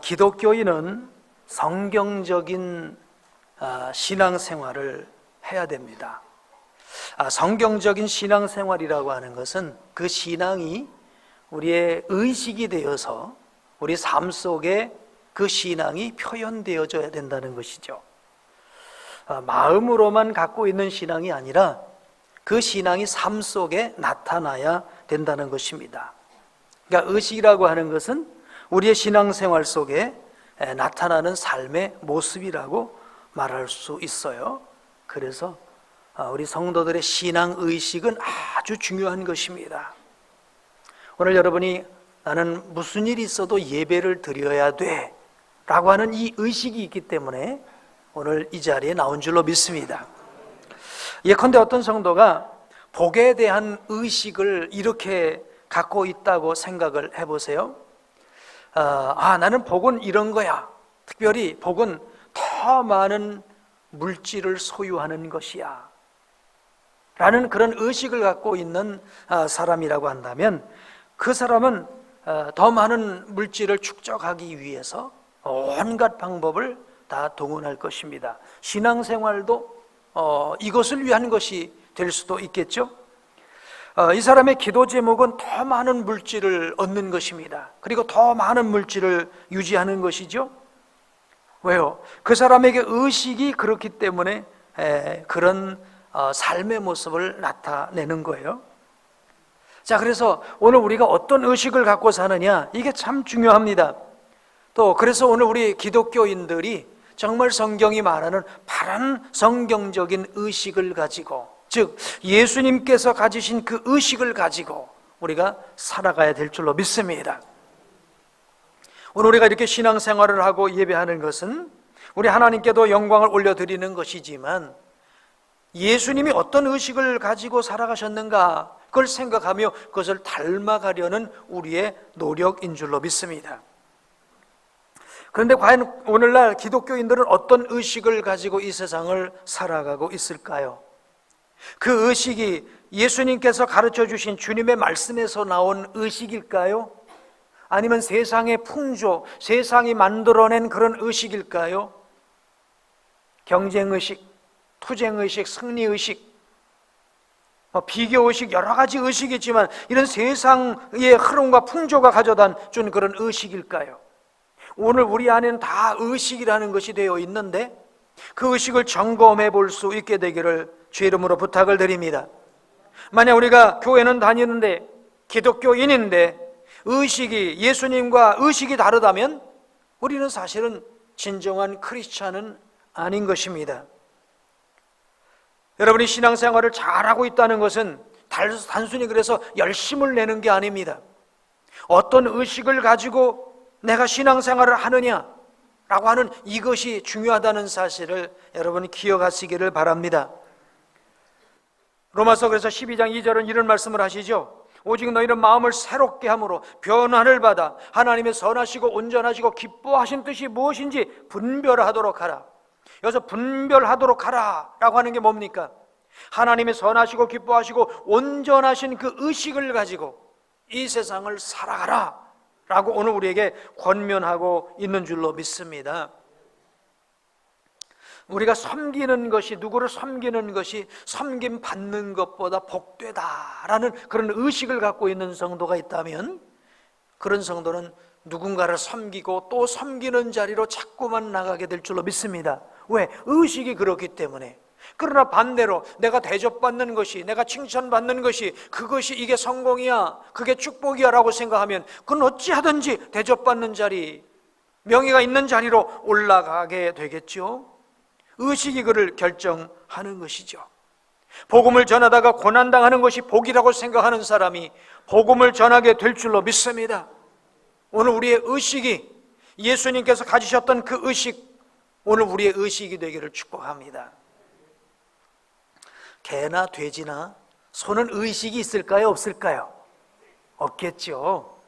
기독교인은 성경적인 신앙생활을 해야 됩니다. 성경적인 신앙생활이라고 하는 것은 그 신앙이 우리의 의식이 되어서 우리 삶 속에 그 신앙이 표현되어져야 된다는 것이죠. 마음으로만 갖고 있는 신앙이 아니라 그 신앙이 삶 속에 나타나야 된다는 것입니다. 그러니까 의식이라고 하는 것은 우리의 신앙생활 속에 나타나는 삶의 모습이라고 말할 수 있어요. 그래서 우리 성도들의 신앙의식은 아주 중요한 것입니다. 오늘 여러분이 나는 무슨 일이 있어도 예배를 드려야 돼 라고 하는 이 의식이 있기 때문에 오늘 이 자리에 나온 줄로 믿습니다. 예컨대 어떤 성도가 복에 대한 의식을 이렇게 갖고 있다고 생각을 해보세요. 나는 복은 이런 거야. 특별히 복은 더 많은 물질을 소유하는 것이야 라는 그런 의식을 갖고 있는 사람이라고 한다면 그 사람은 더 많은 물질을 축적하기 위해서 온갖 방법을 다 동원할 것입니다. 신앙생활도 이것을 위한 것이 될 수도 있겠죠. 이 사람의 기도 제목은 더 많은 물질을 얻는 것입니다. 그리고 더 많은 물질을 유지하는 것이죠. 왜요? 그 사람에게 의식이 그렇기 때문에 그런 삶의 모습을 나타내는 거예요. 자, 그래서 오늘 우리가 어떤 의식을 갖고 사느냐, 이게 참 중요합니다. 또 그래서 오늘 우리 기독교인들이 정말 성경이 말하는 바른 성경적인 의식을 가지고, 즉 예수님께서 가지신 그 의식을 가지고 우리가 살아가야 될 줄로 믿습니다. 오늘 우리가 이렇게 신앙생활을 하고 예배하는 것은 우리 하나님께도 영광을 올려드리는 것이지만 예수님이 어떤 의식을 가지고 살아가셨는가, 그걸 생각하며 그것을 닮아가려는 우리의 노력인 줄로 믿습니다. 그런데 과연 오늘날 기독교인들은 어떤 의식을 가지고 이 세상을 살아가고 있을까요? 그 의식이 예수님께서 가르쳐 주신 주님의 말씀에서 나온 의식일까요? 아니면 세상의 풍조, 세상이 만들어낸 그런 의식일까요? 경쟁의식, 투쟁의식, 승리의식, 비교의식, 여러 가지 의식이 있지만 이런 세상의 흐름과 풍조가 가져다 준 그런 의식일까요? 오늘 우리 안에는 다 의식이라는 것이 되어 있는데 그 의식을 점검해 볼 수 있게 되기를 주의 이름으로 부탁을 드립니다. 만약 우리가 교회는 다니는데 기독교인인데 의식이 예수님과 의식이 다르다면 우리는 사실은 진정한 크리스찬은 아닌 것입니다. 여러분이 신앙생활을 잘하고 있다는 것은 단순히 그래서 열심을 내는 게 아닙니다. 어떤 의식을 가지고 내가 신앙생활을 하느냐라고 하는 이것이 중요하다는 사실을 여러분이 기억하시기를 바랍니다. 로마서 그래서 12장 2절은 이런 말씀을 하시죠. 오직 너희는 마음을 새롭게 함으로 변화를 받아 하나님의 선하시고 온전하시고 기뻐하신 뜻이 무엇인지 분별하도록 하라. 여기서 분별하도록 하라 라고 하는 게 뭡니까? 하나님의 선하시고 기뻐하시고 온전하신 그 의식을 가지고 이 세상을 살아가라 라고 오늘 우리에게 권면하고 있는 줄로 믿습니다. 우리가 섬기는 것이, 누구를 섬기는 것이 섬김 받는 것보다 복되다라는 그런 의식을 갖고 있는 성도가 있다면 그런 성도는 누군가를 섬기고 또 섬기는 자리로 자꾸만 나가게 될 줄로 믿습니다. 왜? 의식이 그렇기 때문에. 그러나 반대로 내가 대접받는 것이, 내가 칭찬받는 것이, 그것이 이게 성공이야, 그게 축복이야 라고 생각하면 그건 어찌하든지 대접받는 자리, 명예가 있는 자리로 올라가게 되겠죠. 의식이 그를 결정하는 것이죠. 복음을 전하다가 고난당하는 것이 복이라고 생각하는 사람이 복음을 전하게 될 줄로 믿습니다. 오늘 우리의 의식이 예수님께서 가지셨던 그 의식, 오늘 우리의 의식이 되기를 축복합니다. 개나 돼지나 소는 의식이 있을까요? 없을까요? 없겠죠.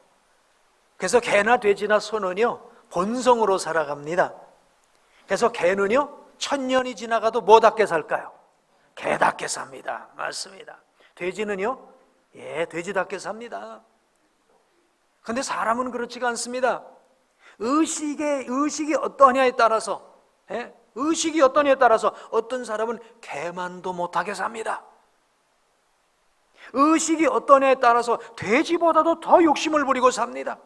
그래서 개나 돼지나 소는요 본성으로 살아갑니다. 그래서 개는요 1000년이 지나가도 뭐답게 살까요? 개답게 삽니다. 맞습니다. 돼지는요? 돼지답게 삽니다. 그런데 사람은 그렇지가 않습니다. 의식이 어떠냐에 따라서, 의식이 어떠냐에 따라서 어떤 사람은 개만도 못하게 삽니다. 의식이 어떠냐에 따라서 돼지보다도 더 욕심을 부리고 삽니다.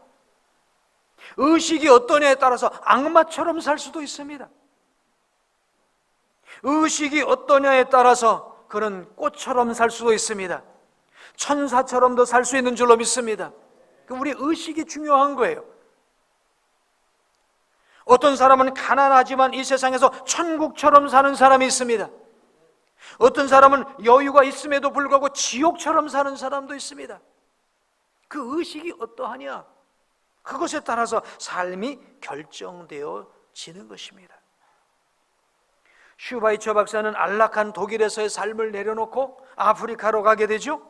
의식이 어떠냐에 따라서 악마처럼 살 수도 있습니다. 의식이 어떠냐에 따라서 그런 꽃처럼 살 수도 있습니다. 천사처럼도 살 수 있는 줄로 믿습니다. 우리 의식이 중요한 거예요. 어떤 사람은 가난하지만 이 세상에서 천국처럼 사는 사람이 있습니다. 어떤 사람은 여유가 있음에도 불구하고 지옥처럼 사는 사람도 있습니다. 그 의식이 어떠하냐, 그것에 따라서 삶이 결정되어지는 것입니다. 슈바이처 박사는 안락한 독일에서의 삶을 내려놓고 아프리카로 가게 되죠.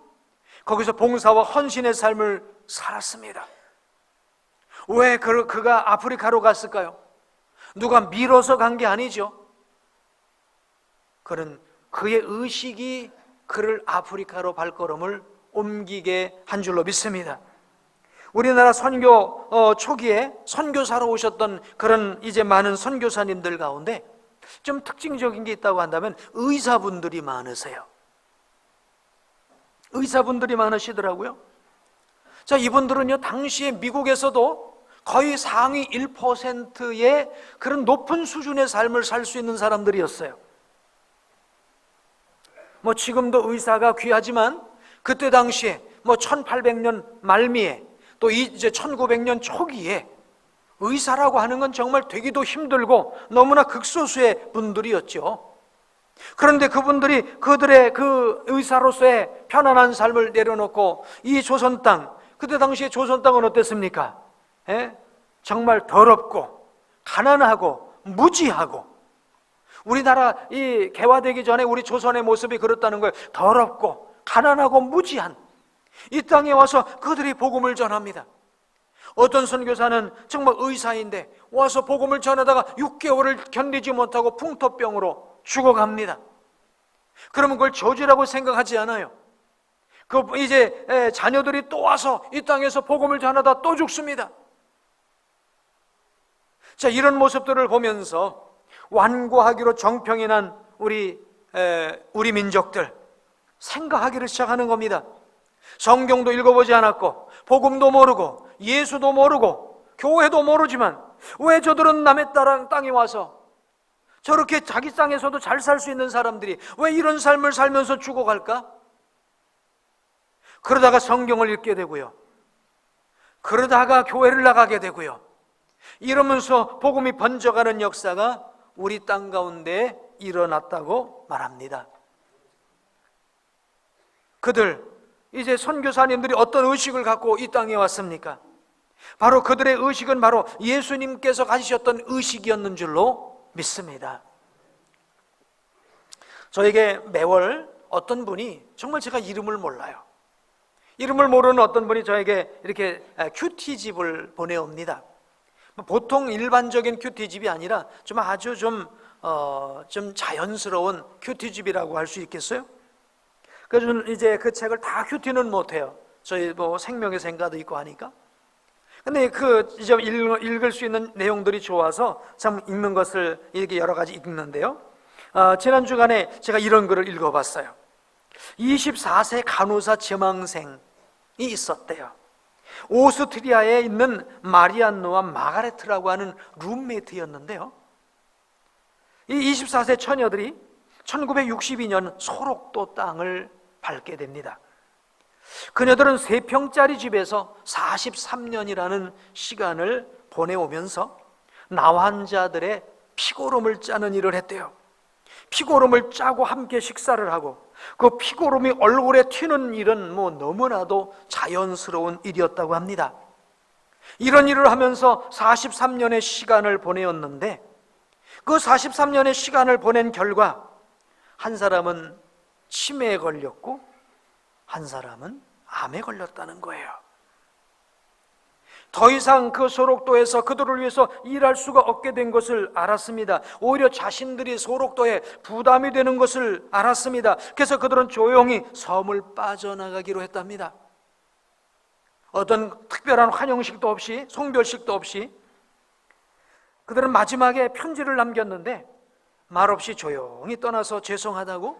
거기서 봉사와 헌신의 삶을 살았습니다. 왜 그가 아프리카로 갔을까요? 누가 밀어서 간 게 아니죠. 그는 그의 의식이 그를 아프리카로 발걸음을 옮기게 한 줄로 믿습니다. 우리나라 선교 초기에 선교사로 오셨던 그런 이제 많은 선교사님들 가운데 좀 특징적인 게 있다고 한다면 의사분들이 많으세요. 의사분들이 많으시더라고요. 자, 이분들은요, 당시에 미국에서도 거의 상위 1%의 그런 높은 수준의 삶을 살 수 있는 사람들이었어요. 지금도 의사가 귀하지만 그때 당시에 1800년 말미에 또 이제 1900년 초기에 의사라고 하는 건 정말 되기도 힘들고 너무나 극소수의 분들이었죠. 그런데 그분들이 그들의 그 의사로서의 편안한 삶을 내려놓고 이 조선 땅, 그때 당시에 조선 땅은 어땠습니까? 정말 더럽고 가난하고 무지하고, 우리나라 이 개화되기 전에 우리 조선의 모습이 그렇다는 거예요. 더럽고 가난하고 무지한 이 땅에 와서 그들이 복음을 전합니다. 어떤 선교사는 정말 의사인데 와서 복음을 전하다가 6개월을 견디지 못하고 풍토병으로 죽어갑니다. 그러면 그걸 저주라고 생각하지 않아요. 이제 자녀들이 또 와서 이 땅에서 복음을 전하다 또 죽습니다. 자, 이런 모습들을 보면서 완고하기로 정평이 난 우리 민족들 생각하기를 시작하는 겁니다. 성경도 읽어보지 않았고 복음도 모르고 예수도 모르고 교회도 모르지만 왜 저들은 남의 땅에 와서 저렇게 자기 땅에서도 잘 살 수 있는 사람들이 왜 이런 삶을 살면서 죽어갈까? 그러다가 성경을 읽게 되고요, 그러다가 교회를 나가게 되고요, 이러면서 복음이 번져가는 역사가 우리 땅 가운데 일어났다고 말합니다. 그들, 이제 선교사님들이 어떤 의식을 갖고 이 땅에 왔습니까? 바로 그들의 의식은 바로 예수님께서 가지셨던 의식이었는 줄로 믿습니다. 저에게 매월 어떤 분이, 정말 제가 이름을 몰라요, 이름을 모르는 어떤 분이 저에게 이렇게 큐티집을 보내옵니다. 보통 일반적인 큐티집이 아니라 좀 아주 좀 자연스러운 큐티집이라고 할 수 있겠어요? 그래서 저는 이제 그 책을 다 큐티는 못해요. 저희 생명의 생가도 있고 하니까. 근데 이제 읽을 수 있는 내용들이 좋아서 참 읽는 것을 이렇게 여러 가지 읽는데요. 지난 주간에 제가 이런 글을 읽어봤어요. 24세 간호사 지망생이 있었대요. 오스트리아에 있는 마리안느와 마가레트라고 하는 룸메이트였는데요, 이 24세 처녀들이 1962년 소록도 땅을 밟게 됩니다. 그녀들은 3평짜리 집에서 43년이라는 시간을 보내오면서 나환자들의 피고름을 짜는 일을 했대요. 피고름을 짜고 함께 식사를 하고 그 피고름이 얼굴에 튀는 일은 너무나도 자연스러운 일이었다고 합니다. 이런 일을 하면서 43년의 시간을 보내었는데 그 43년의 시간을 보낸 결과 한 사람은 치매에 걸렸고 한 사람은 암에 걸렸다는 거예요. 더 이상 그 소록도에서 그들을 위해서 일할 수가 없게 된 것을 알았습니다. 오히려 자신들이 소록도에 부담이 되는 것을 알았습니다. 그래서 그들은 조용히 섬을 빠져나가기로 했답니다. 어떤 특별한 환영식도 없이, 송별식도 없이 그들은 마지막에 편지를 남겼는데 말없이 조용히 떠나서 죄송하다고,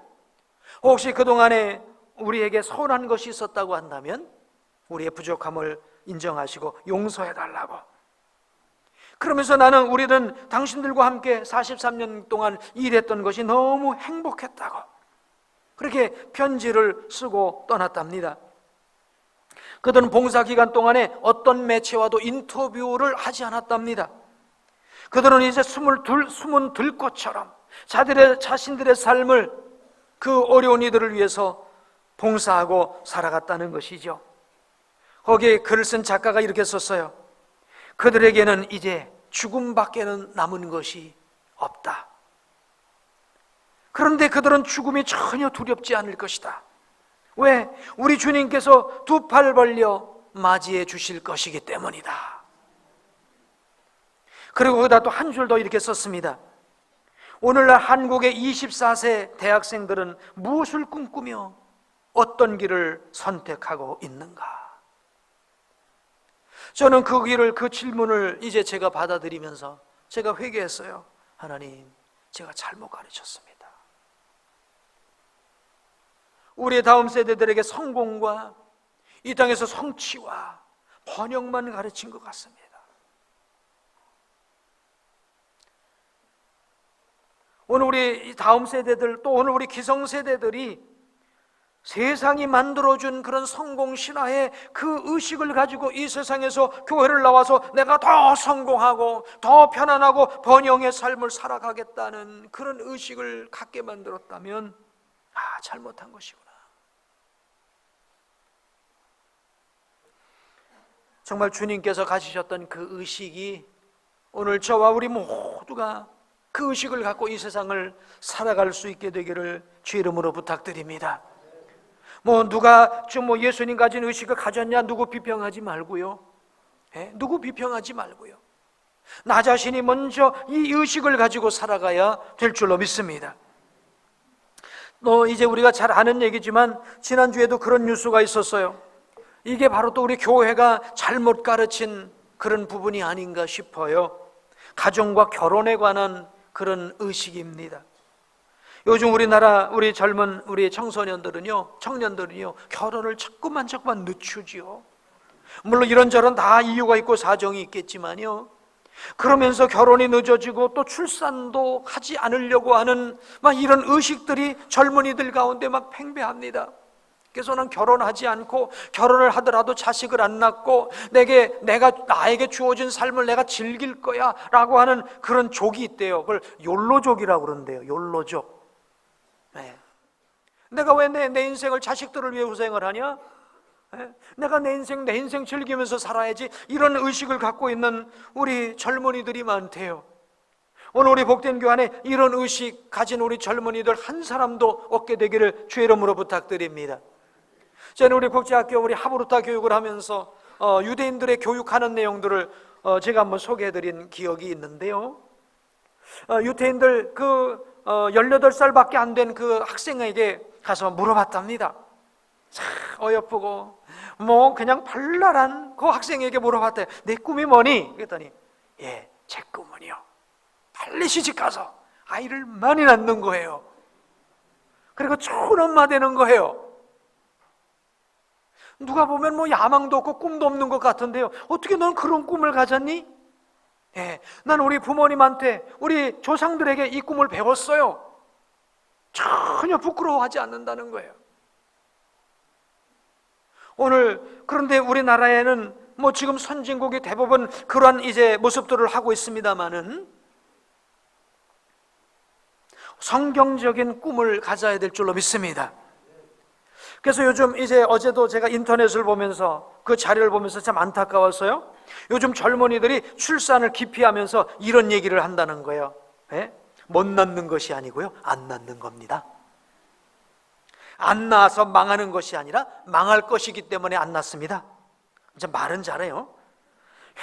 혹시 그동안에 우리에게 서운한 것이 있었다고 한다면 우리의 부족함을 인정하시고 용서해달라고, 그러면서 우리는 당신들과 함께 43년 동안 일했던 것이 너무 행복했다고 그렇게 편지를 쓰고 떠났답니다. 그들은 봉사기간 동안에 어떤 매체와도 인터뷰를 하지 않았답니다. 그들은 이제 숨은 들꽃처럼 자신들의 삶을 그 어려운 이들을 위해서 봉사하고 살아갔다는 것이죠. 거기에 글을 쓴 작가가 이렇게 썼어요. 그들에게는 이제 죽음밖에는 남은 것이 없다. 그런데 그들은 죽음이 전혀 두렵지 않을 것이다. 왜? 우리 주님께서 두 팔 벌려 맞이해 주실 것이기 때문이다. 그리고 거기다 또 한 줄 더 이렇게 썼습니다. 오늘날 한국의 24세 대학생들은 무엇을 꿈꾸며 어떤 길을 선택하고 있는가? 저는 그 질문을 이제 제가 받아들이면서 제가 회개했어요. 하나님, 제가 잘못 가르쳤습니다. 우리의 다음 세대들에게 성공과 이 땅에서 성취와 번영만 가르친 것 같습니다. 오늘 우리 다음 세대들, 또 오늘 우리 기성세대들이 세상이 만들어준 그런 성공신화의 그 의식을 가지고 이 세상에서 교회를 나와서 내가 더 성공하고 더 편안하고 번영의 삶을 살아가겠다는 그런 의식을 갖게 만들었다면 잘못한 것이구나. 정말 주님께서 가지셨던 그 의식이 오늘 저와 우리 모두가 그 의식을 갖고 이 세상을 살아갈 수 있게 되기를 주 이름으로 부탁드립니다. 누가 예수님 가진 의식을 가졌냐 누구 비평하지 말고요. 누구 비평하지 말고요. 나 자신이 먼저 이 의식을 가지고 살아가야 될 줄로 믿습니다. 이제 우리가 잘 아는 얘기지만 지난주에도 그런 뉴스가 있었어요. 이게 바로 또 우리 교회가 잘못 가르친 그런 부분이 아닌가 싶어요. 가정과 결혼에 관한 그런 의식입니다. 요즘 우리나라 우리 젊은 우리 청년들은요 결혼을 자꾸만 늦추지요. 물론 이런저런 다 이유가 있고 사정이 있겠지만요, 그러면서 결혼이 늦어지고 또 출산도 하지 않으려고 하는 이런 의식들이 젊은이들 가운데 팽배합니다. 그래서 난 결혼하지 않고, 결혼을 하더라도 자식을 안 낳고 나에게 주어진 삶을 내가 즐길 거야 라고 하는 그런 족이 있대요. 그걸 욜로족이라고 그러는데요. 욜로족. 내가 왜 내 인생을 자식들을 위해 후생을 하냐? 내가 내 인생 즐기면서 살아야지. 이런 의식을 갖고 있는 우리 젊은이들이 많대요. 오늘 우리 복된 교회 안에 이런 의식 가진 우리 젊은이들 한 사람도 없게 되기를 주의 이름으로 부탁드립니다. 저는 우리 국제학교 우리 하브루타 교육을 하면서 유대인들의 교육하는 내용들을 제가 한번 소개해드린 기억이 있는데요. 유대인들 18살밖에 안 된 그 학생에게 가서 물어봤답니다. 참 어여쁘고 그냥 발랄한 그 학생에게 물어봤대요. 내 꿈이 뭐니? 그랬더니 제 꿈은요, 빨리 시집가서 아이를 많이 낳는 거예요. 그리고 좋은 엄마 되는 거예요. 누가 보면 야망도 없고 꿈도 없는 것 같은데요, 어떻게 넌 그런 꿈을 가졌니? 난 우리 부모님한테, 우리 조상들에게 이 꿈을 배웠어요. 전혀 부끄러워하지 않는다는 거예요. 오늘 그런데 우리나라에는 지금 선진국이 대부분 그러한 이제 모습들을 하고 있습니다만은 성경적인 꿈을 가져야 될 줄로 믿습니다. 그래서 요즘 어제도 제가 인터넷을 보면서 그 자료를 보면서 참 안타까웠어요. 요즘 젊은이들이 출산을 기피하면서 이런 얘기를 한다는 거예요. 못 낳는 것이 아니고요, 안 낳는 겁니다. 안 낳아서 망하는 것이 아니라 망할 것이기 때문에 안 낳습니다. 이제 말은 잘해요.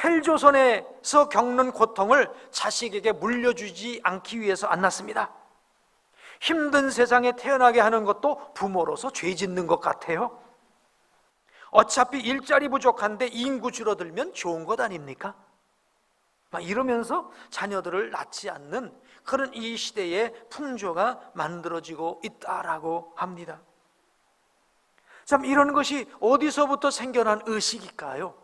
헬조선에서 겪는 고통을 자식에게 물려주지 않기 위해서 안 낳습니다. 힘든 세상에 태어나게 하는 것도 부모로서 죄 짓는 것 같아요. 어차피 일자리 부족한데 인구 줄어들면 좋은 것 아닙니까? 막 이러면서 자녀들을 낳지 않는 그런 이 시대의 풍조가 만들어지고 있다라고 합니다. 참, 이런 것이 어디서부터 생겨난 의식일까요?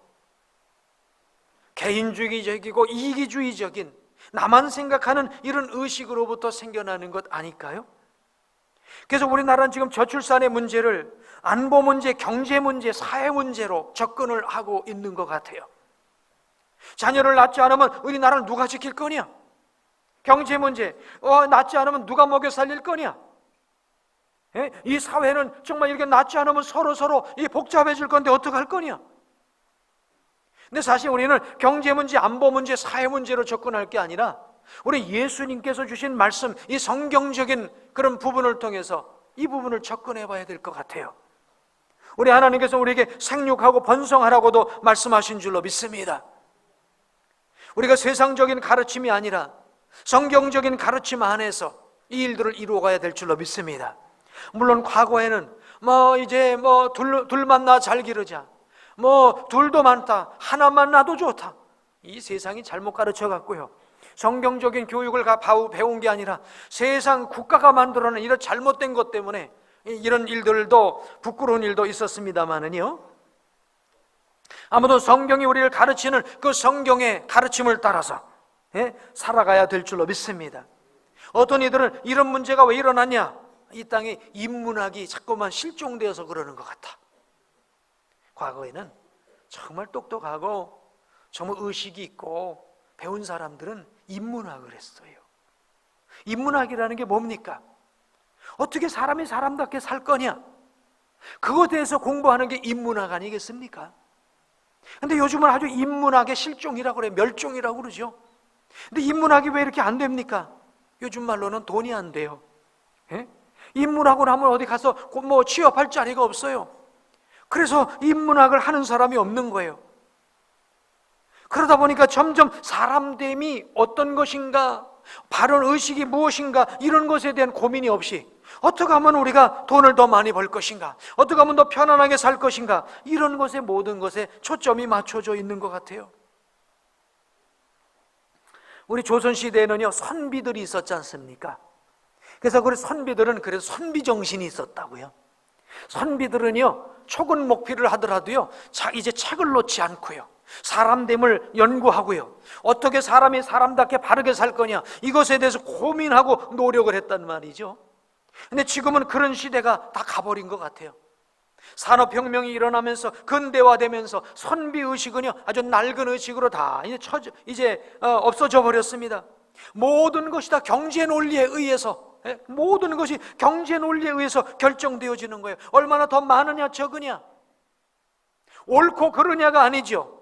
개인주의적이고 이기주의적인 나만 생각하는 이런 의식으로부터 생겨나는 것 아닐까요? 그래서 우리나라는 지금 저출산의 문제를 안보 문제, 경제 문제, 사회 문제로 접근을 하고 있는 것 같아요. 자녀를 낳지 않으면 우리나라를 누가 지킬 거냐? 경제 문제, 낳지 않으면 누가 먹여 살릴 거냐? 이 사회는 정말 이렇게 낳지 않으면 서로 복잡해질 건데 어떡할 거냐? 근데 사실 우리는 경제 문제, 안보 문제, 사회 문제로 접근할 게 아니라 우리 예수님께서 주신 말씀, 이 성경적인 그런 부분을 통해서 이 부분을 접근해 봐야 될 것 같아요. 우리 하나님께서 우리에게 생육하고 번성하라고도 말씀하신 줄로 믿습니다. 우리가 세상적인 가르침이 아니라 성경적인 가르침 안에서 이 일들을 이루어가야 될 줄로 믿습니다. 물론 과거에는 둘만 낳아 잘 기르자, 둘도 많다, 하나만 낳아도 좋다, 이 세상이 잘못 가르쳐 갔고요, 성경적인 교육을 배운 게 아니라 세상 국가가 만들어낸 이런 잘못된 것 때문에 이런 일들도, 부끄러운 일도 있었습니다만은요, 아무도 성경이 우리를 가르치는 그 성경의 가르침을 따라서 살아가야 될 줄로 믿습니다. 어떤 이들은 이런 문제가 왜 일어났냐, 이 땅에 인문학이 자꾸만 실종되어서 그러는 것 같아. 과거에는 정말 똑똑하고 정말 의식이 있고 배운 사람들은 인문학을 했어요. 인문학이라는 게 뭡니까? 어떻게 사람이 사람답게 살 거냐, 그것에 대해서 공부하는 게 인문학 아니겠습니까? 근데 요즘은 아주 인문학의 실종이라고 그래요. 멸종이라고 그러죠. 근데 인문학이 왜 이렇게 안 됩니까? 요즘 말로는 돈이 안 돼요. 인문학을 하면 어디 가서 취업할 자리가 없어요. 그래서 인문학을 하는 사람이 없는 거예요. 그러다 보니까 점점 사람됨이 어떤 것인가, 바른 의식이 무엇인가, 이런 것에 대한 고민이 없이 어떻게 하면 우리가 돈을 더 많이 벌 것인가, 어떻게 하면 더 편안하게 살 것인가, 이런 것에, 모든 것에 초점이 맞춰져 있는 것 같아요. 우리 조선시대에는요, 선비들이 있었지 않습니까? 그래서 그 선비들은 그래서 선비정신이 있었다고요. 선비들은요, 초근 목필을 하더라도요, 이제 책을 놓지 않고요, 사람됨을 연구하고요, 어떻게 사람이 사람답게 바르게 살 거냐, 이것에 대해서 고민하고 노력을 했단 말이죠. 근데 지금은 그런 시대가 다 가버린 것 같아요. 산업혁명이 일어나면서 근대화되면서 선비의식은요, 아주 낡은 의식으로 다 이제 없어져 버렸습니다. 모든 것이 다 경제 논리에 의해서, 모든 것이 경제 논리에 의해서 결정되어지는 거예요. 얼마나 더 많으냐 적으냐, 옳고 그르냐가 아니죠.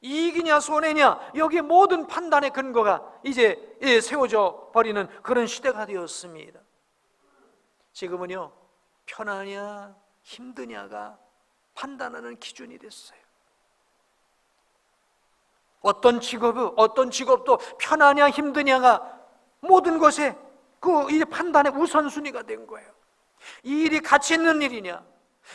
이익이냐 손해냐, 여기에 모든 판단의 근거가 이제 세워져 버리는 그런 시대가 되었습니다. 지금은요, 편하냐 힘드냐가 판단하는 기준이 됐어요. 어떤 직업도 편하냐 힘드냐가 모든 것에 이제 판단의 우선순위가 된 거예요. 이 일이 가치 있는 일이냐,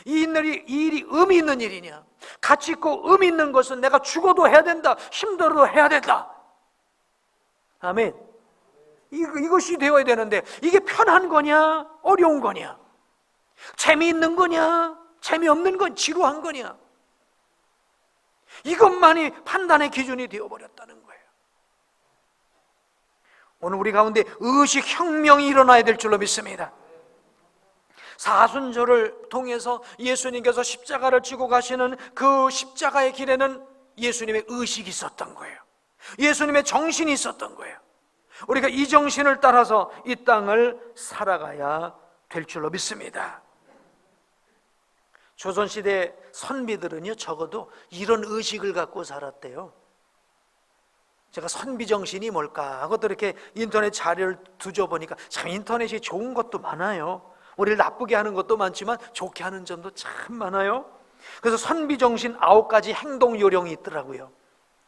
이 일이 의미 있는 일이냐, 가치 있고 의미 있는 것은 내가 죽어도 해야 된다, 힘들어도 해야 된다. 아멘. 이것이 되어야 되는데, 이게 편한 거냐 어려운 거냐, 재미있는 거냐 재미없는 건, 지루한 거냐, 이것만이 판단의 기준이 되어버렸다는 거예요. 오늘 우리 가운데 의식혁명이 일어나야 될 줄로 믿습니다. 사순절을 통해서 예수님께서 십자가를 지고 가시는 그 십자가의 길에는 예수님의 의식이 있었던 거예요. 예수님의 정신이 있었던 거예요. 우리가 이 정신을 따라서 이 땅을 살아가야 될 줄로 믿습니다. 조선시대 선비들은요, 적어도 이런 의식을 갖고 살았대요. 제가 선비정신이 뭘까 하고 또 이렇게 인터넷 자료를 뒤져보니까 참 인터넷이 좋은 것도 많아요. 우리를 나쁘게 하는 것도 많지만 좋게 하는 점도 참 많아요. 그래서 선비정신 9가지 행동 요령이 있더라고요.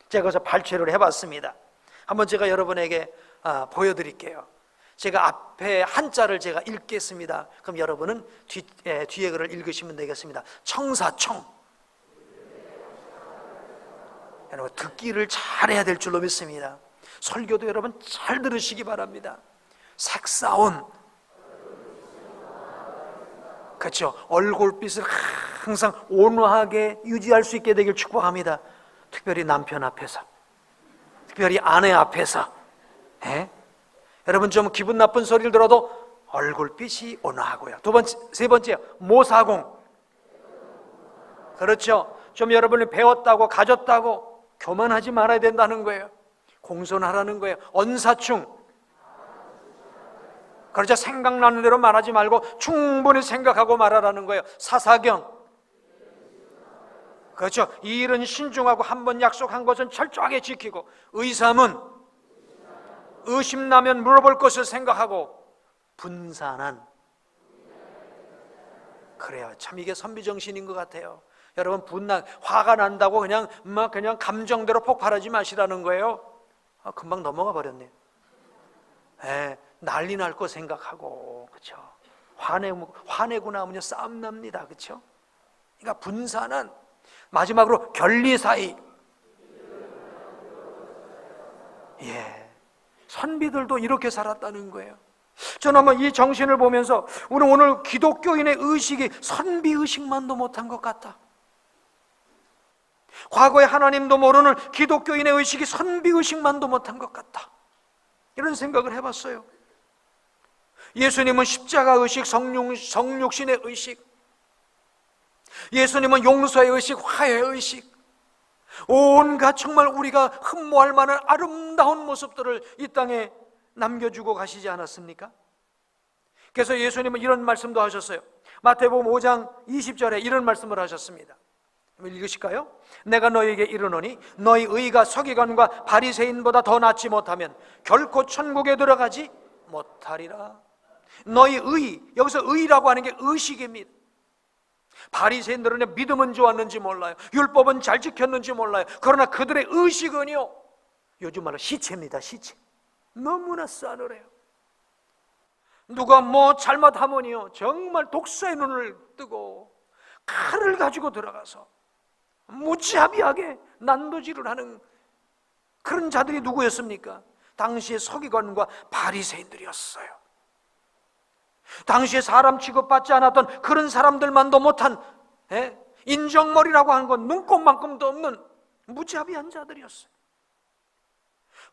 제가 그래서 발췌를 해봤습니다. 한번 제가 여러분에게 보여드릴게요. 제가 앞에 한자를 제가 읽겠습니다. 그럼 여러분은 뒤에 글을 읽으시면 되겠습니다. 청사청, 여러분 듣기를 잘해야 될 줄로 믿습니다. 설교도 여러분 잘 들으시기 바랍니다. 색사온, 그렇죠? 얼굴빛을 항상 온화하게 유지할 수 있게 되길 축복합니다. 특별히 남편 앞에서, 특별히 아내 앞에서. 여러분 좀 기분 나쁜 소리를 들어도 얼굴빛이 온화하고요. 두 번째, 세 번째요, 모사공. 그렇죠? 좀 여러분이 배웠다고 가졌다고 교만하지 말아야 된다는 거예요. 공손하라는 거예요. 언사충. 그렇죠? 생각나는 대로 말하지 말고 충분히 생각하고 말하라는 거예요. 사사경. 그렇죠? 이 일은 신중하고 한번 약속한 것은 철저하게 지키고, 의삼은 의심나면 물어볼 것을 생각하고, 분산한. 그래요. 참 이게 선비정신인 것 같아요. 여러분 화가 난다고 그냥 감정대로 폭발하지 마시라는 거예요. 금방 넘어가 버렸네. 난리 날 거 생각하고, 그렇죠? 화내고 나면 싸움 납니다, 그렇죠? 그러니까 분산한. 마지막으로 결리사의. 선비들도 이렇게 살았다는 거예요. 저는 한번 이 정신을 보면서 우리 오늘 기독교인의 의식이 선비 의식만도 못한 것 같다. 과거에 하나님도 모르는 기독교인의 의식이 선비 의식만도 못한 것 같다. 이런 생각을 해봤어요. 예수님은 십자가 의식, 성육신의 의식, 예수님은 용서의 의식, 화해의 의식, 온갖 정말 우리가 흠모할 만한 아름다운 모습들을 이 땅에 남겨주고 가시지 않았습니까? 그래서 예수님은 이런 말씀도 하셨어요. 마태복음 5장 20절에 이런 말씀을 하셨습니다. 읽으실까요? 내가 너희에게 이르노니 너희 의가 서기관과 바리새인보다 더 낫지 못하면 결코 천국에 들어가지 못하리라. 너희 의, 여기서 의라고 하는 게 의식입니다. 바리새인들은 믿음은 좋았는지 몰라요. 율법은 잘 지켰는지 몰라요. 그러나 그들의 의식은요, 요즘 말로 시체입니다. 시체. 너무나 싸늘해요. 누가 뭐 잘못하면요 정말 독사의 눈을 뜨고 칼을 가지고 들어가서 무지합의하게 난도질을 하는 그런 자들이 누구였습니까? 당시의 서기관과 바리새인들이었어요. 당시에 사람 취급받지 않았던 그런 사람들만도 못한 인정머리라고 하는 건 눈곱만큼도 없는 무지합의한 자들이었어요.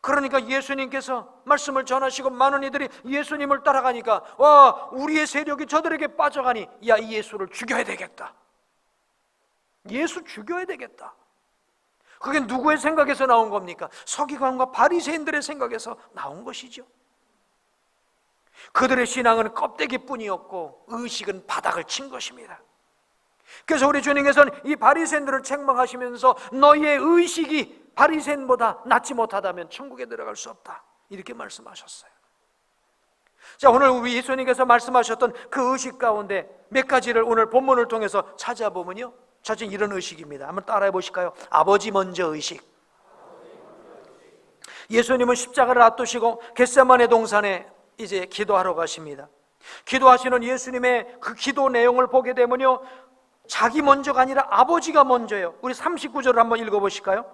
그러니까 예수님께서 말씀을 전하시고 많은 이들이 예수님을 따라가니까 와, 우리의 세력이 저들에게 빠져가니 야, 이 예수를 죽여야 되겠다. 예수 죽여야 되겠다. 그게 누구의 생각에서 나온 겁니까? 서기관과 바리새인들의 생각에서 나온 것이죠. 그들의 신앙은 껍데기뿐이었고 의식은 바닥을 친 것입니다. 그래서 우리 주님께서는 이 바리새인들을 책망하시면서 너희의 의식이 바리새인보다 낫지 못하다면 천국에 들어갈 수 없다, 이렇게 말씀하셨어요. 자, 오늘 우리 예수님께서 말씀하셨던 그 의식 가운데 몇 가지를 오늘 본문을 통해서 찾아보면요, 첫째 이런 의식입니다. 한번 따라해 보실까요? 아버지 먼저 의식. 예수님은 십자가를 앞두시고 겟세마네 동산에 이제 기도하러 가십니다. 기도하시는 예수님의 그 기도 내용을 보게 되면요, 자기 먼저가 아니라 아버지가 먼저예요. 우리 39절을 한번 읽어보실까요?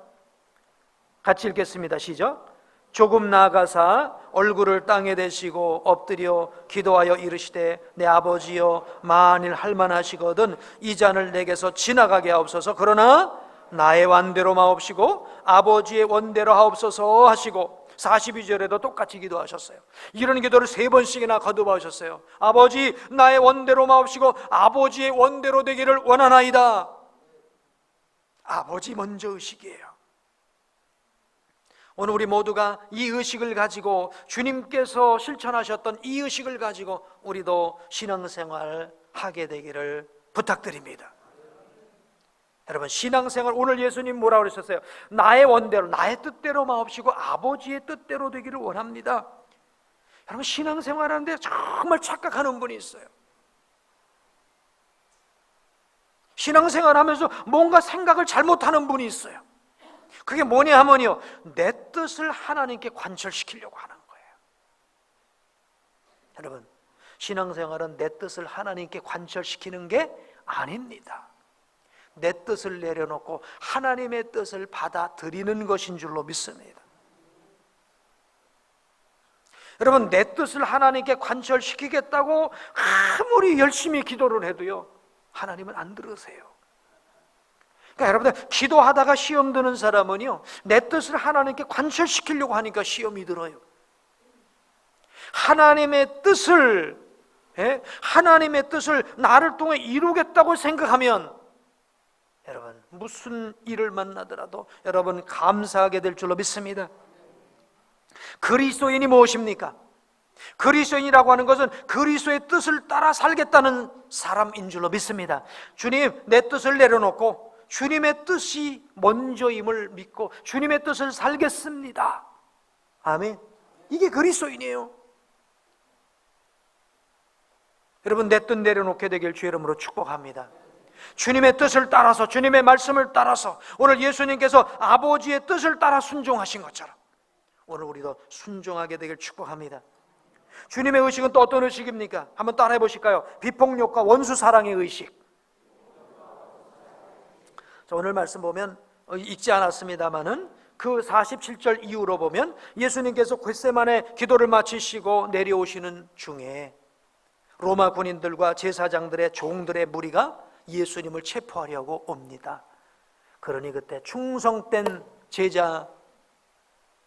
같이 읽겠습니다. 시작. 조금 나아가사 얼굴을 땅에 대시고 엎드려 기도하여 이르시되 내 아버지여, 만일 할만하시거든 이 잔을 내게서 지나가게 하옵소서. 그러나 나의 원대로 마옵시고 아버지의 원대로 하옵소서 하시고, 42절에도 똑같이 기도하셨어요. 이런 기도를 3번씩이나 거듭하셨어요. 아버지, 나의 원대로 마옵시고 아버지의 원대로 되기를 원하나이다. 아버지 먼저 의식이에요. 오늘 우리 모두가 이 의식을 가지고, 주님께서 실천하셨던 이 의식을 가지고 우리도 신앙생활 하게 되기를 부탁드립니다. 여러분, 신앙생활, 오늘 예수님 뭐라고 그러셨어요? 나의 원대로, 나의 뜻대로 마옵시고 아버지의 뜻대로 되기를 원합니다. 여러분, 신앙생활 하는데 정말 착각하는 분이 있어요. 신앙생활 하면서 뭔가 생각을 잘못하는 분이 있어요. 그게 뭐냐 하면요, 내 뜻을 하나님께 관철시키려고 하는 거예요. 여러분, 신앙생활은 내 뜻을 하나님께 관철시키는 게 아닙니다. 내 뜻을 내려놓고 하나님의 뜻을 받아들이는 것인 줄로 믿습니다. 여러분, 내 뜻을 하나님께 관철시키겠다고 아무리 열심히 기도를 해도요, 하나님은 안 들으세요. 그러니까 여러분들, 기도하다가 시험 드는 사람은요, 내 뜻을 하나님께 관철시키려고 하니까 시험이 들어요. 하나님의 뜻을 나를 통해 이루겠다고 생각하면 여러분, 무슨 일을 만나더라도 여러분 감사하게 될 줄로 믿습니다. 그리스도인이 무엇입니까? 그리스도인이라고 하는 것은 그리스도의 뜻을 따라 살겠다는 사람인 줄로 믿습니다. 주님, 내 뜻을 내려놓고 주님의 뜻이 먼저임을 믿고 주님의 뜻을 살겠습니다. 아멘. 이게 그리스도인이에요. 여러분, 내 뜻 내려놓게 되길 주의 이름으로 축복합니다. 주님의 뜻을 따라서, 주님의 말씀을 따라서, 오늘 예수님께서 아버지의 뜻을 따라 순종하신 것처럼 오늘 우리도 순종하게 되길 축복합니다. 주님의 의식은 또 어떤 의식입니까? 한번 따라해 보실까요? 비폭력과 원수 사랑의 의식. 자, 오늘 말씀 보면 읽지 않았습니다마는 그 47절 이후로 보면 예수님께서 겟세마네 기도를 마치시고 내려오시는 중에 로마 군인들과 제사장들의 종들의 무리가 예수님을 체포하려고 옵니다. 그러니 그때 충성된 제자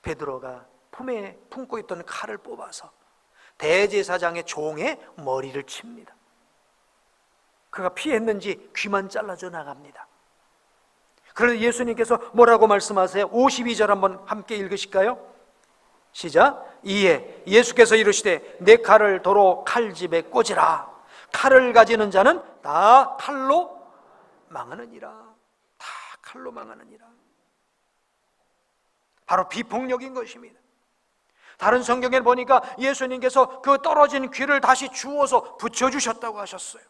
베드로가 품에 품고 있던 칼을 뽑아서 대제사장의 종의 머리를 칩니다. 그가 피했는지 귀만 잘라져 나갑니다. 그런데 예수님께서 뭐라고 말씀하세요? 52절 한번 함께 읽으실까요? 시작. 이에 예수께서 이르시되 내 칼을 도로 칼집에 꽂으라. 칼을 가지는 자는 다 칼로 망하느니라. 다 칼로 망하느니라. 바로 비폭력인 것입니다. 다른 성경에 보니까 예수님께서 그 떨어진 귀를 다시 주워서 붙여주셨다고 하셨어요.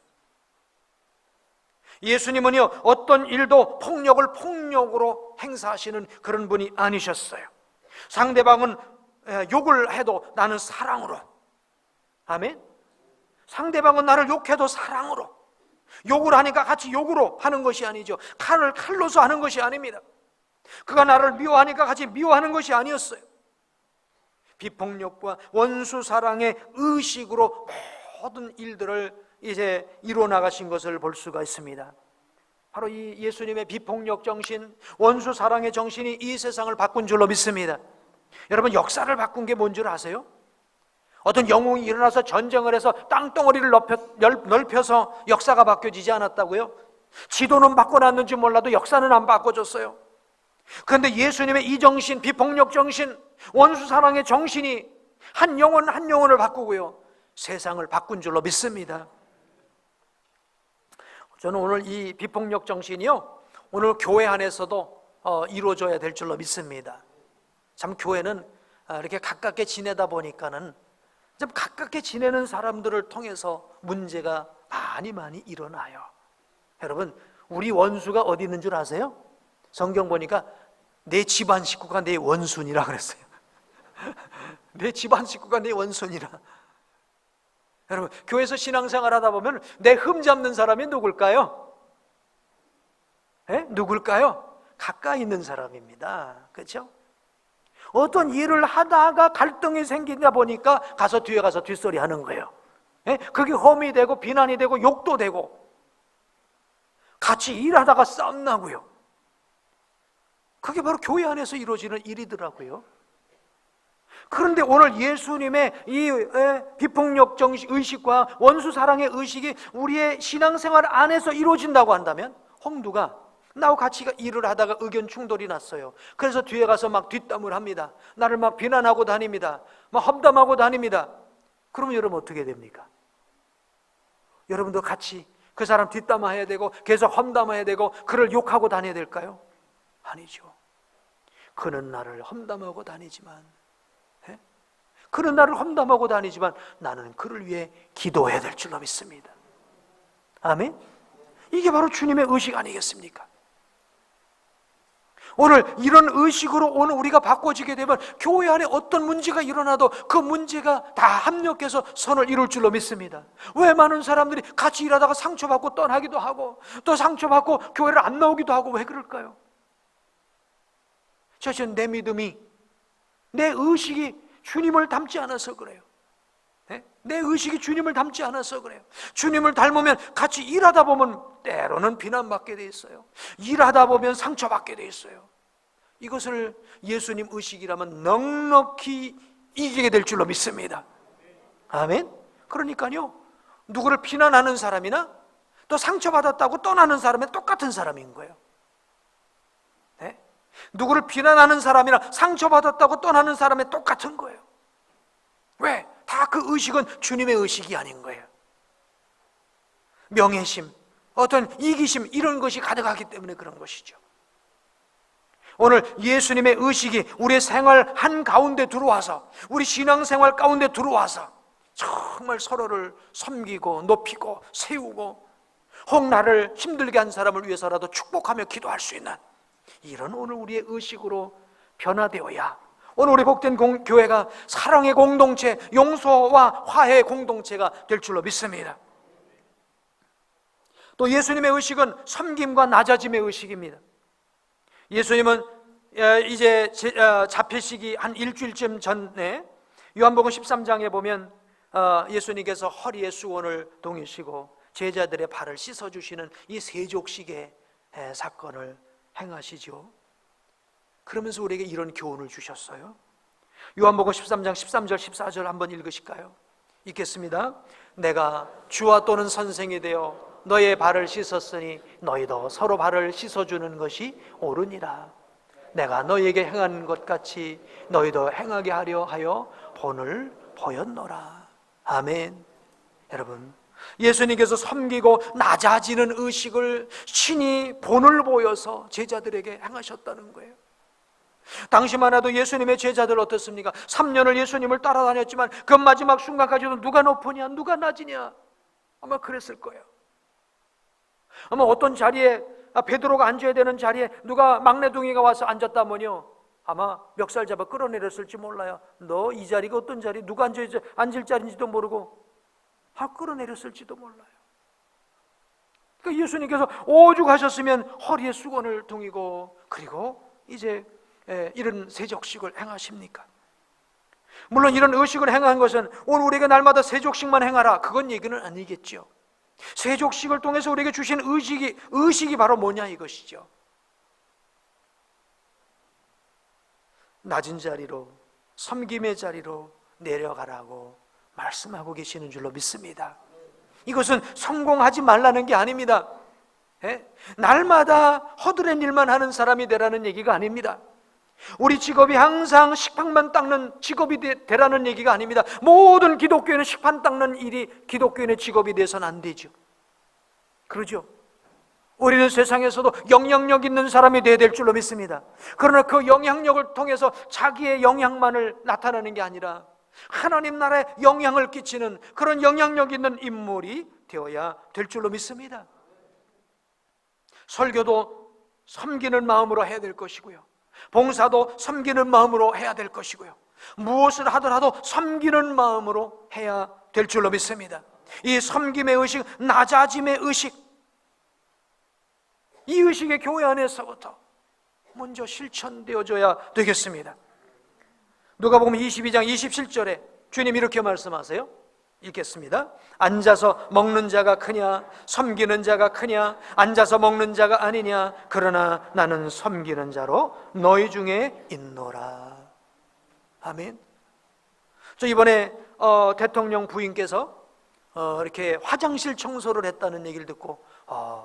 예수님은요, 어떤 일도 폭력을 폭력으로 행사하시는 그런 분이 아니셨어요. 상대방은 욕을 해도 나는 사랑으로. 아멘. 상대방은 나를 욕해도 사랑으로. 욕을 하니까 같이 욕으로 하는 것이 아니죠. 칼을 칼로서 하는 것이 아닙니다. 그가 나를 미워하니까 같이 미워하는 것이 아니었어요. 비폭력과 원수 사랑의 의식으로 모든 일들을 이제 이뤄나가신 것을 볼 수가 있습니다. 바로 이 예수님의 비폭력 정신, 원수 사랑의 정신이 이 세상을 바꾼 줄로 믿습니다. 여러분, 역사를 바꾼 게 뭔 줄 아세요? 어떤 영웅이 일어나서 전쟁을 해서 땅덩어리를 넓혀서 역사가 바뀌어지지 않았다고요? 지도는 바꿔놨는지 몰라도 역사는 안 바꿔졌어요. 그런데 예수님의 이 정신, 비폭력 정신, 원수 사랑의 정신이 한 영혼 한 영혼을 바꾸고요, 세상을 바꾼 줄로 믿습니다. 저는 오늘 이 비폭력 정신이요, 오늘 교회 안에서도 이루어져야 될 줄로 믿습니다. 참 교회는 이렇게 가깝게 지내다 보니까는 좀 가깝게 지내는 사람들을 통해서 문제가 많이 일어나요. 여러분, 우리 원수가 어디 있는 줄 아세요? 성경 보니까 내 집안 식구가 내 원수니라 그랬어요. 내 집안 식구가 내 원수니라. 여러분, 교회에서 신앙생활 하다 보면 내 흠 잡는 사람이 누굴까요? 누굴까요? 가까이 있는 사람입니다. 그렇죠? 어떤 일을 하다가 갈등이 생기다 보니까 뒤에 가서 뒷소리 하는 거예요. 그게 험이 되고 비난이 되고 욕도 되고 같이 일하다가 싸움 나고요. 그게 바로 교회 안에서 이루어지는 일이더라고요. 그런데 오늘 예수님의 이 비폭력 정신 의식과 원수 사랑의 의식이 우리의 신앙생활 안에서 이루어진다고 한다면, 홍두가 나하고 같이 일을 하다가 의견 충돌이 났어요. 그래서 뒤에 가서 막 뒷담을 합니다. 나를 막 비난하고 다닙니다. 막 험담하고 다닙니다. 그러면 여러분 어떻게 됩니까? 여러분도 같이 그 사람 뒷담화해야 되고 계속 험담해야 되고 그를 욕하고 다녀야 될까요? 아니죠. 그는 나를 험담하고 다니지만 나는 그를 위해 기도해야 될 줄로 믿습니다. 아멘? 이게 바로 주님의 의식 아니겠습니까? 오늘 이런 의식으로 오늘 우리가 바꿔지게 되면 교회 안에 어떤 문제가 일어나도 그 문제가 다 합력해서 선을 이룰 줄로 믿습니다. 왜 많은 사람들이 같이 일하다가 상처받고 떠나기도 하고 또 상처받고 교회를 안 나오기도 하고 왜 그럴까요? 사실 내 믿음이, 내 의식이 주님을 닮지 않아서 그래요. 내 의식이 주님을 닮지 않아서 그래요. 주님을 닮으면 같이 일하다 보면 때로는 비난받게 돼 있어요. 일하다 보면 상처받게 돼 있어요. 이것을 예수님 의식이라면 넉넉히 이기게 될 줄로 믿습니다. 아멘. 그러니까요, 누구를 비난하는 사람이나 또 상처받았다고 떠나는 사람은 똑같은 사람인 거예요. 네? 누구를 비난하는 사람이나 상처받았다고 떠나는 사람은 똑같은 거예요. 왜? 다 그 의식은 주님의 의식이 아닌 거예요. 명예심, 어떤 이기심, 이런 것이 가득하기 때문에 그런 것이죠. 오늘 예수님의 의식이 우리의 생활 한가운데 들어와서, 우리 신앙생활 가운데 들어와서 정말 서로를 섬기고 높이고 세우고 혹 나를 힘들게 한 사람을 위해서라도 축복하며 기도할 수 있는 이런 오늘 우리의 의식으로 변화되어야 오늘 우리 복된 교회가 사랑의 공동체, 용서와 화해의 공동체가 될 줄로 믿습니다. 또 예수님의 의식은 섬김과 낮아짐의 의식입니다. 예수님은 이제 잡히시기 한 일주일쯤 전에 요한복음 13장에 보면 예수님께서 허리에 수건을 동이시고 제자들의 발을 씻어주시는 이 세족식의 사건을 행하시죠. 그러면서 우리에게 이런 교훈을 주셨어요. 요한복음 13장 13절 14절 한번 읽으실까요? 읽겠습니다. 내가 주와 또는 선생이 되어 너의 발을 씻었으니 너희도 서로 발을 씻어주는 것이 옳으니라. 내가 너희에게 행한 것 같이 너희도 행하게 하려 하여 본을 보였노라. 아멘. 여러분, 예수님께서 섬기고 낮아지는 의식을 친히 본을 보여서 제자들에게 행하셨다는 거예요. 당시만 해도 예수님의 제자들 어떻습니까? 3년을 예수님을 따라다녔지만 그 마지막 순간까지도 누가 높으냐 누가 낮으냐 아마 그랬을 거예요. 아마 어떤 자리에 베드로가 앉아야 되는 자리에 누가 막내둥이가 와서 앉았다면요, 아마 멱살 잡아 끌어내렸을지 몰라요. 너 이 자리가 어떤 자리, 누가 앉을 자리인지도 모르고 끌어내렸을지도 몰라요. 그러니까 예수님께서 오죽하셨으면 허리에 수건을 둥이고 그리고 이제 이런 세족식을 행하십니까? 물론 이런 의식을 행한 것은 오늘 우리에게 날마다 세족식만 행하라 그건 얘기는 아니겠죠. 세족식을 통해서 우리에게 주신 의식이 바로 뭐냐 이것이죠. 낮은 자리로, 섬김의 자리로 내려가라고 말씀하고 계시는 줄로 믿습니다. 이것은 성공하지 말라는 게 아닙니다. 날마다 허드렛 일만 하는 사람이 되라는 얘기가 아닙니다. 우리 직업이 항상 식판만 닦는 직업이 되라는 얘기가 아닙니다. 모든 기독교인은 식판 닦는 일이 기독교인의 직업이 돼서는 안 되죠. 그러죠? 우리는 세상에서도 영향력 있는 사람이 되어야 될 줄로 믿습니다. 그러나 그 영향력을 통해서 자기의 영향만을 나타내는 게 아니라 하나님 나라에 영향을 끼치는 그런 영향력 있는 인물이 되어야 될 줄로 믿습니다. 설교도 섬기는 마음으로 해야 될 것이고요, 봉사도 섬기는 마음으로 해야 될 것이고요, 무엇을 하더라도 섬기는 마음으로 해야 될 줄로 믿습니다. 이 섬김의 의식, 낮아짐의 의식, 이 의식의 교회 안에서부터 먼저 실천되어져야 되겠습니다. 누가복음 22장 27절에 주님 이렇게 말씀하세요. 읽겠습니다. 앉아서 먹는 자가 크냐 섬기는 자가 크냐, 앉아서 먹는 자가 아니냐, 그러나 나는 섬기는 자로 너희 중에 있노라. 아멘. 저 이번에 대통령 부인께서 이렇게 화장실 청소를 했다는 얘기를 듣고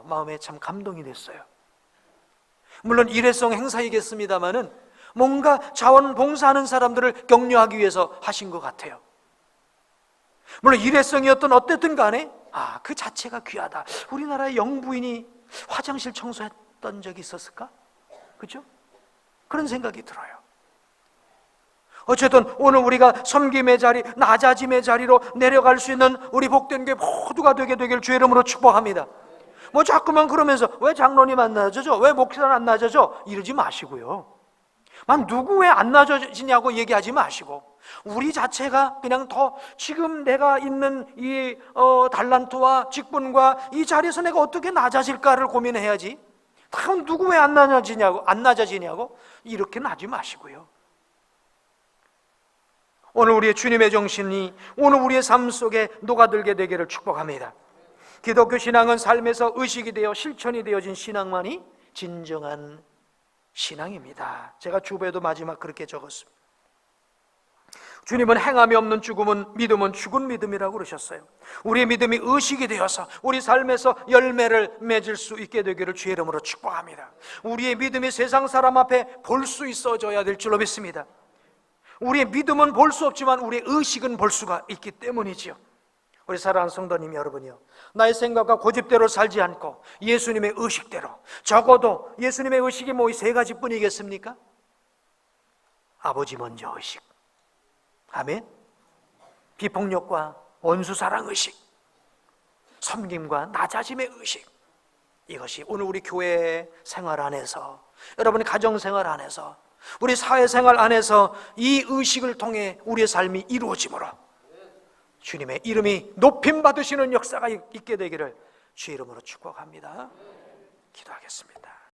마음에 참 감동이 됐어요. 물론 일회성 행사이겠습니다마는 뭔가 자원봉사하는 사람들을 격려하기 위해서 하신 것 같아요. 물론 일회성이었든 어쨌든 간에 그 자체가 귀하다. 우리나라의 영부인이 화장실 청소했던 적이 있었을까? 그렇죠? 그런 생각이 들어요. 어쨌든 오늘 우리가 섬김의 자리, 낮아짐의 자리로 내려갈 수 있는 우리 복된 교회 모두가 되게 되길 주의 이름으로 축복합니다. 뭐 자꾸만 그러면서 왜 장로님 안 낮아져? 왜 목사는 안 낮아져? 이러지 마시고요. 만 누구 왜 안 낮아지냐고 얘기하지 마시고 우리 자체가 그냥 더 지금 내가 있는 이 달란트와 직분과 이 자리에서 내가 어떻게 낮아질까를 고민해야지. 누구 왜 안 낮아지냐고 이렇게 나지 마시고요. 오늘 우리의 주님의 정신이 오늘 우리의 삶 속에 녹아들게 되기를 축복합니다. 기독교 신앙은 삶에서 의식이 되어 실천이 되어진 신앙만이 진정한 신앙입니다. 제가 주보에도 마지막 그렇게 적었습니다. 주님은 행함이 없는 죽음은 믿음은 죽은 믿음이라고 그러셨어요. 우리의 믿음이 의식이 되어서 우리 삶에서 열매를 맺을 수 있게 되기를 주의 이름으로 축복합니다. 우리의 믿음이 세상 사람 앞에 볼 수 있어져야 될 줄로 믿습니다. 우리의 믿음은 볼 수 없지만 우리의 의식은 볼 수가 있기 때문이지요. 우리 사랑하는 성도님 여러분이요, 나의 생각과 고집대로 살지 않고 예수님의 의식대로, 적어도 예수님의 의식이 뭐 이 세 가지뿐이겠습니까? 아버지 먼저 의식, 아멘. 비폭력과 원수 사랑 의식, 섬김과 낮아짐의 의식, 이것이 오늘 우리 교회 생활 안에서, 여러분의 가정 생활 안에서, 우리 사회생활 안에서 이 의식을 통해 우리의 삶이 이루어지므로 주님의 이름이 높임 받으시는 역사가 있게 되기를 주의 이름으로 축복합니다. 기도하겠습니다.